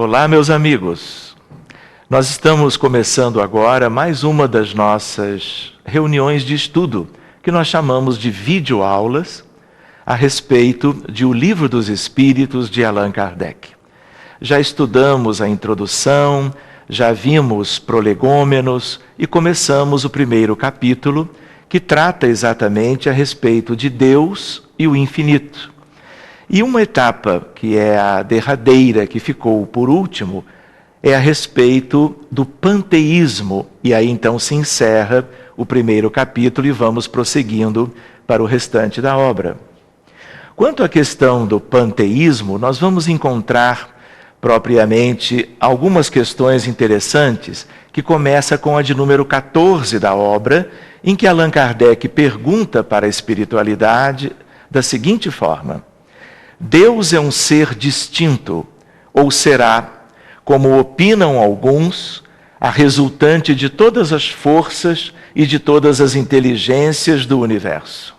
Olá, meus amigos. Nós estamos começando agora mais uma das nossas reuniões de estudo, que nós chamamos de videoaulas, a respeito de O Livro dos Espíritos, de Allan Kardec. Já estudamos a introdução, já vimos prolegômenos e começamos o primeiro capítulo, que trata exatamente a respeito de Deus e o infinito. E uma etapa, que é a derradeira, que ficou por último, é a respeito do panteísmo. E aí então se encerra o primeiro capítulo e vamos prosseguindo para o restante da obra. Quanto à questão do panteísmo, nós vamos encontrar propriamente algumas questões interessantes, que começa com a de número 14 da obra, em que Allan Kardec pergunta para a espiritualidade da seguinte forma: Deus é um ser distinto, ou será, como opinam alguns, a resultante de todas as forças e de todas as inteligências do universo?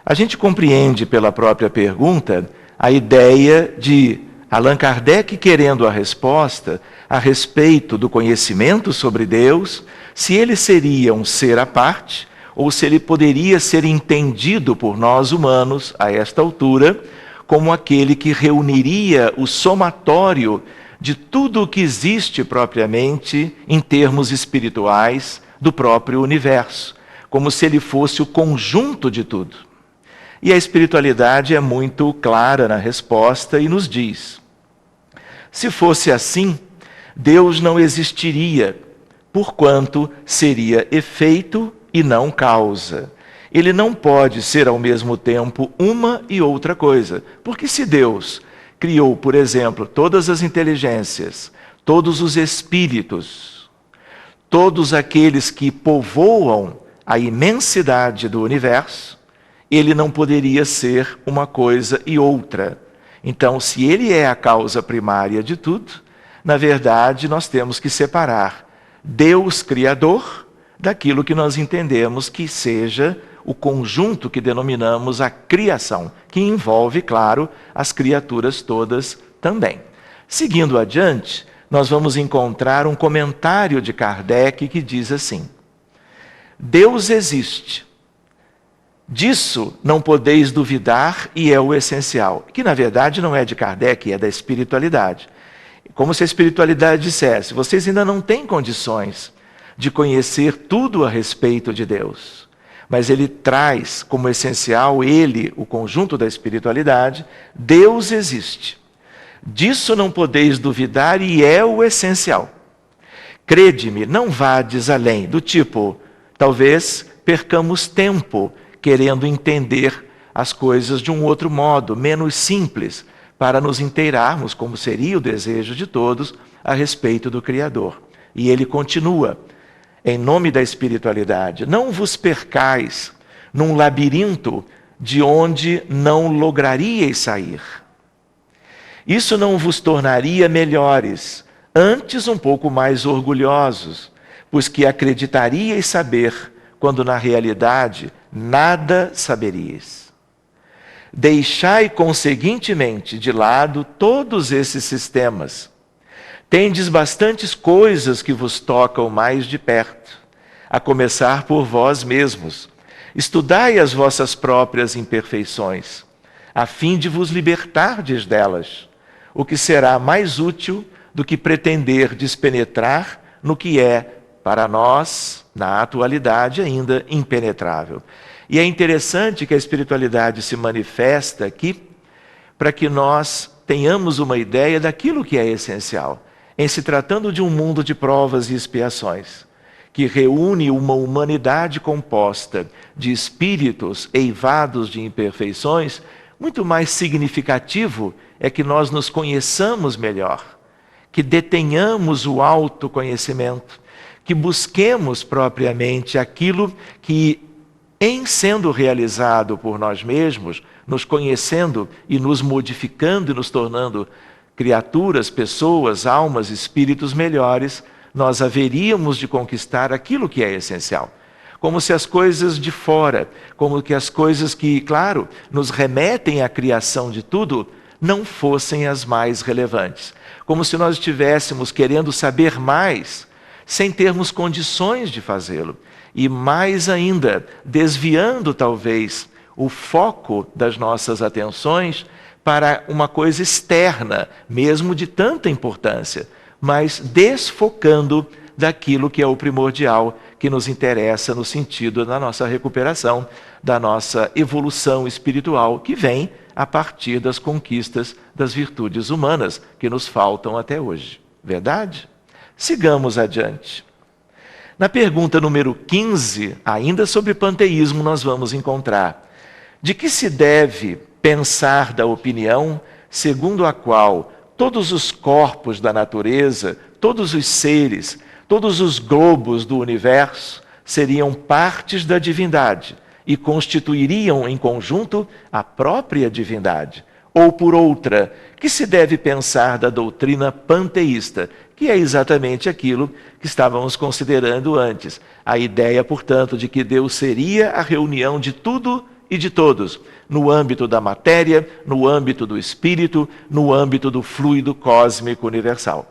A gente compreende pela própria pergunta a ideia de Allan Kardec querendo a resposta a respeito do conhecimento sobre Deus, se ele seria um ser à parte, ou se ele poderia ser entendido por nós humanos, a esta altura, como aquele que reuniria o somatório de tudo o que existe propriamente em termos espirituais do próprio universo, como se ele fosse o conjunto de tudo. E a espiritualidade é muito clara na resposta e nos diz: se fosse assim, Deus não existiria, porquanto seria efeito e não causa. Ele não pode ser ao mesmo tempo uma e outra coisa. Porque se Deus criou, por exemplo, todas as inteligências, todos os espíritos, todos aqueles que povoam a imensidade do universo, ele não poderia ser uma coisa e outra. Então, se ele é a causa primária de tudo, na verdade, nós temos que separar Deus Criador daquilo que nós entendemos que seja o conjunto que denominamos a criação, que envolve, claro, as criaturas todas também. Seguindo adiante, nós vamos encontrar um comentário de Kardec que diz assim: Deus existe. Disso não podeis duvidar e é o essencial. Que na verdade não é de Kardec, é da espiritualidade. Como se a espiritualidade dissesse: vocês ainda não têm condições de conhecer tudo a respeito de Deus. Mas ele traz como essencial, ele, o conjunto da espiritualidade: Deus existe. Disso não podeis duvidar e é o essencial. Crede-me, não vades além, do tipo, talvez percamos tempo querendo entender as coisas de um outro modo, menos simples, para nos inteirarmos, como seria o desejo de todos, a respeito do Criador. E ele continua: em nome da espiritualidade, não vos percais num labirinto de onde não lograríeis sair. Isso não vos tornaria melhores, antes um pouco mais orgulhosos, pois que acreditaríeis saber, quando na realidade nada saberíeis. Deixai conseguintemente de lado todos esses sistemas. Tendes bastantes coisas que vos tocam mais de perto, a começar por vós mesmos. Estudai as vossas próprias imperfeições, a fim de vos libertardes delas, o que será mais útil do que pretender despenetrar no que é, para nós, na atualidade, ainda impenetrável. E é interessante que a espiritualidade se manifesta aqui para que nós tenhamos uma ideia daquilo que é essencial. Em se tratando de um mundo de provas e expiações, que reúne uma humanidade composta de espíritos eivados de imperfeições, muito mais significativo é que nós nos conheçamos melhor, que detenhamos o autoconhecimento, que busquemos propriamente aquilo que, em sendo realizado por nós mesmos, nos conhecendo e nos modificando e nos tornando criaturas, pessoas, almas, espíritos melhores, nós haveríamos de conquistar aquilo que é essencial. Como se as coisas de fora, como que as coisas que, claro, nos remetem à criação de tudo, não fossem as mais relevantes. Como se nós estivéssemos querendo saber mais, sem termos condições de fazê-lo. E mais ainda, desviando talvez o foco das nossas atenções para uma coisa externa, mesmo de tanta importância, mas desfocando daquilo que é o primordial, que nos interessa no sentido da nossa recuperação, da nossa evolução espiritual, que vem a partir das conquistas das virtudes humanas que nos faltam até hoje. Verdade? Sigamos adiante. Na pergunta número 15, ainda sobre panteísmo, nós vamos encontrar: de que se deve pensar da opinião segundo a qual todos os corpos da natureza, todos os seres, todos os globos do universo seriam partes da divindade e constituiriam em conjunto a própria divindade? Ou por outra, que se deve pensar da doutrina panteísta, que é exatamente aquilo que estávamos considerando antes. A ideia, portanto, de que Deus seria a reunião de tudo e de todos, no âmbito da matéria, no âmbito do espírito, no âmbito do fluido cósmico universal.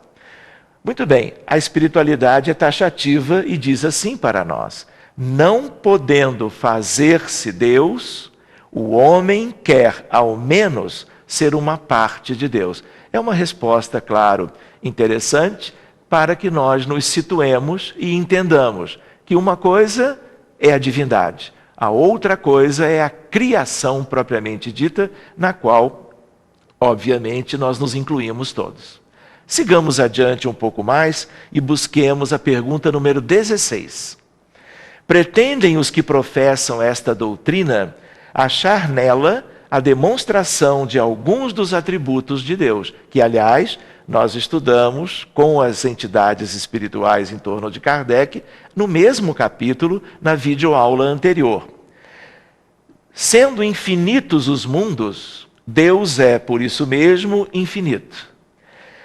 Muito bem, a espiritualidade é taxativa e diz assim para nós: não podendo fazer-se Deus, o homem quer, ao menos, ser uma parte de Deus. É uma resposta, claro, interessante, para que nós nos situemos e entendamos que uma coisa é a divindade, a outra coisa é a criação propriamente dita, na qual, obviamente, nós nos incluímos todos. Sigamos adiante um pouco mais e busquemos a pergunta número 16. Pretendem os que professam esta doutrina achar nela a demonstração de alguns dos atributos de Deus, que, aliás, nós estudamos com as entidades espirituais em torno de Kardec, no mesmo capítulo, na videoaula anterior. Sendo infinitos os mundos, Deus é, por isso mesmo, infinito.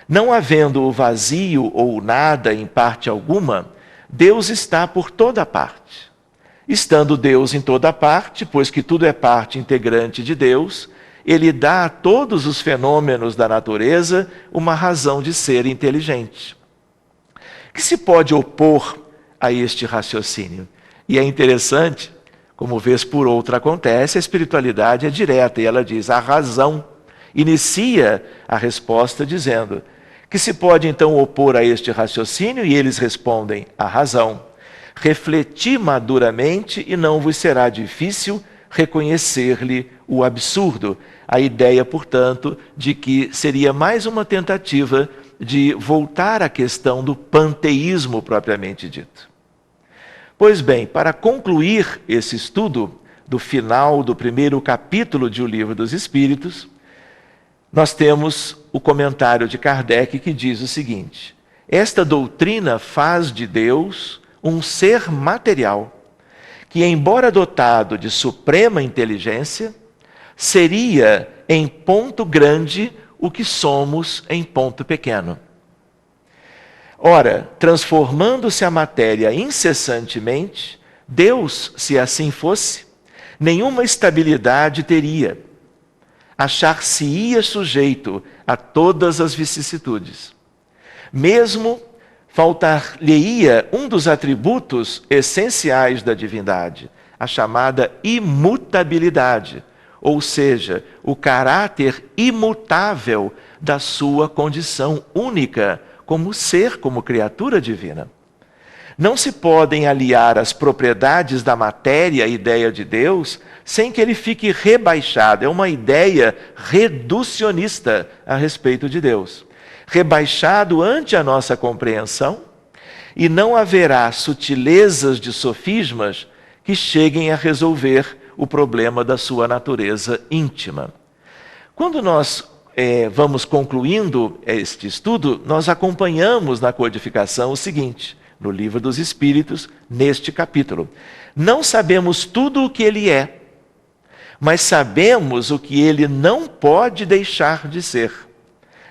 Não havendo o vazio ou o nada em parte alguma, Deus está por toda parte. Estando Deus em toda parte, pois que tudo é parte integrante de Deus, Ele dá a todos os fenômenos da natureza uma razão de ser inteligente. Que se pode opor a este raciocínio? E é interessante, como vez por outra acontece, a espiritualidade é direta e ela diz: a razão. Inicia a resposta dizendo: que se pode então opor a este raciocínio? E eles respondem: a razão. Refleti maduramente e não vos será difícil reconhecer-lhe o absurdo. A ideia, portanto, de que seria mais uma tentativa de voltar à questão do panteísmo propriamente dito. Pois bem, para concluir esse estudo do final do primeiro capítulo de O Livro dos Espíritos, nós temos o comentário de Kardec que diz o seguinte: esta doutrina faz de Deus um ser material, que, embora dotado de suprema inteligência, seria em ponto grande o que somos em ponto pequeno. Ora, transformando-se a matéria incessantemente, Deus, se assim fosse, nenhuma estabilidade teria. Achar-se-ia sujeito a todas as vicissitudes. Mesmo faltar-lhe-ia um dos atributos essenciais da divindade, a chamada imutabilidade, ou seja, o caráter imutável da sua condição única como ser, como criatura divina. Não se podem aliar as propriedades da matéria à ideia de Deus sem que ele fique rebaixado. É uma ideia reducionista a respeito de Deus. Rebaixado ante a nossa compreensão, e não haverá sutilezas de sofismas que cheguem a resolver o problema da sua natureza íntima. Quando nós vamos concluindo este estudo, nós acompanhamos na codificação o seguinte, no Livro dos Espíritos, neste capítulo: não sabemos tudo o que ele é, mas sabemos o que ele não pode deixar de ser.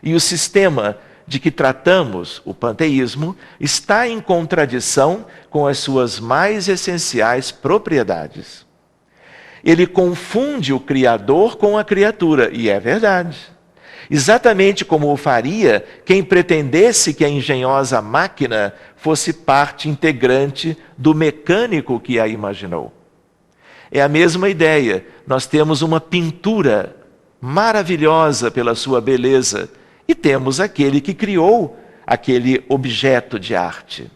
E o sistema de que tratamos, o panteísmo, está em contradição com as suas mais essenciais propriedades. Ele confunde o Criador com a criatura, e é verdade. Exatamente como o faria quem pretendesse que a engenhosa máquina fosse parte integrante do mecânico que a imaginou. É a mesma ideia. Nós temos uma pintura maravilhosa pela sua beleza e temos aquele que criou aquele objeto de arte.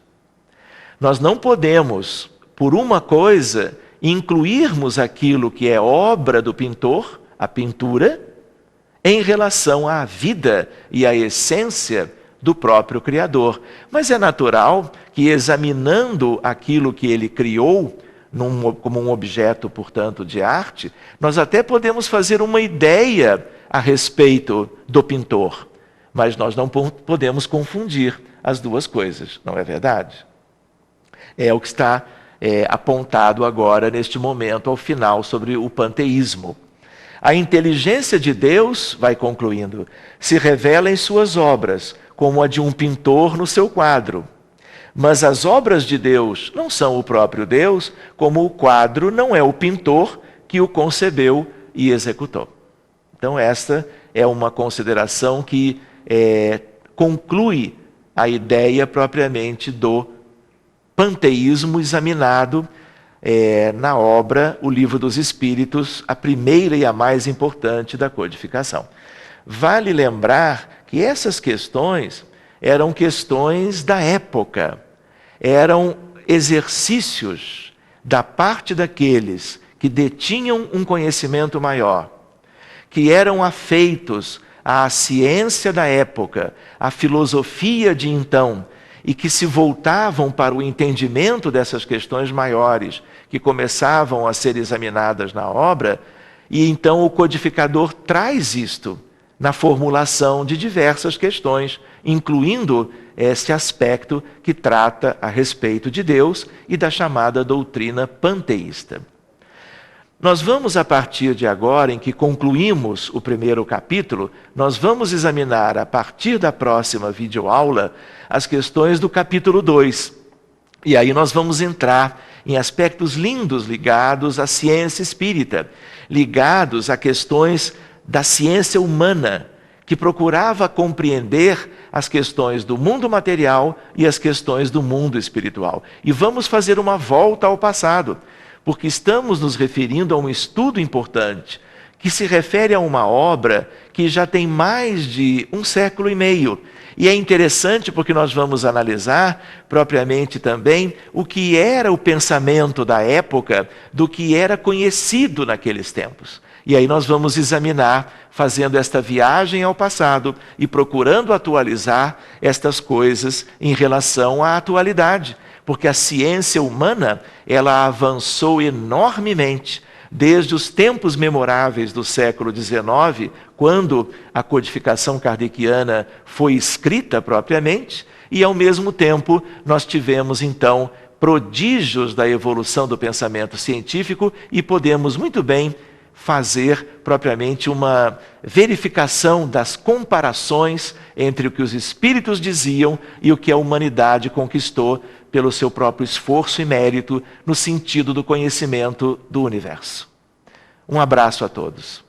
Nós não podemos, por uma coisa, incluirmos aquilo que é obra do pintor, a pintura, em relação à vida e à essência do próprio Criador. Mas é natural que, examinando aquilo que ele criou, como um objeto, portanto, de arte, nós até podemos fazer uma ideia a respeito do pintor, mas nós não podemos confundir as duas coisas, não é verdade? É o que está apontado agora, neste momento, ao final, sobre o panteísmo. A inteligência de Deus, vai concluindo, se revela em suas obras, como a de um pintor no seu quadro. Mas as obras de Deus não são o próprio Deus, como o quadro não é o pintor que o concebeu e executou. Então esta é uma consideração que conclui a ideia propriamente do panteísmo examinado na obra O Livro dos Espíritos, a primeira e a mais importante da codificação. Vale lembrar que essas questões eram questões da época, eram exercícios da parte daqueles que detinham um conhecimento maior, que eram afeitos à ciência da época, à filosofia de então, e que se voltavam para o entendimento dessas questões maiores, que começavam a ser examinadas na obra, e então o codificador traz isto na formulação de diversas questões, incluindo este aspecto que trata a respeito de Deus e da chamada doutrina panteísta. Nós vamos, a partir de agora, em que concluímos o primeiro capítulo, nós vamos examinar, a partir da próxima videoaula, as questões do capítulo 2. E aí nós vamos entrar em aspectos lindos ligados à ciência espírita, ligados a questões da ciência humana, que procurava compreender as questões do mundo material e as questões do mundo espiritual. E vamos fazer uma volta ao passado, porque estamos nos referindo a um estudo importante, que se refere a uma obra que já tem mais de 1 século e meio. E é interessante porque nós vamos analisar propriamente também o que era o pensamento da época, do que era conhecido naqueles tempos. E aí nós vamos examinar, fazendo esta viagem ao passado e procurando atualizar estas coisas em relação à atualidade. Porque a ciência humana, ela avançou enormemente desde os tempos memoráveis do século XIX, quando a codificação kardeciana foi escrita propriamente, e ao mesmo tempo nós tivemos então prodígios da evolução do pensamento científico e podemos muito bem fazer propriamente uma verificação das comparações entre o que os espíritos diziam e o que a humanidade conquistou pelo seu próprio esforço e mérito no sentido do conhecimento do universo. Um abraço a todos.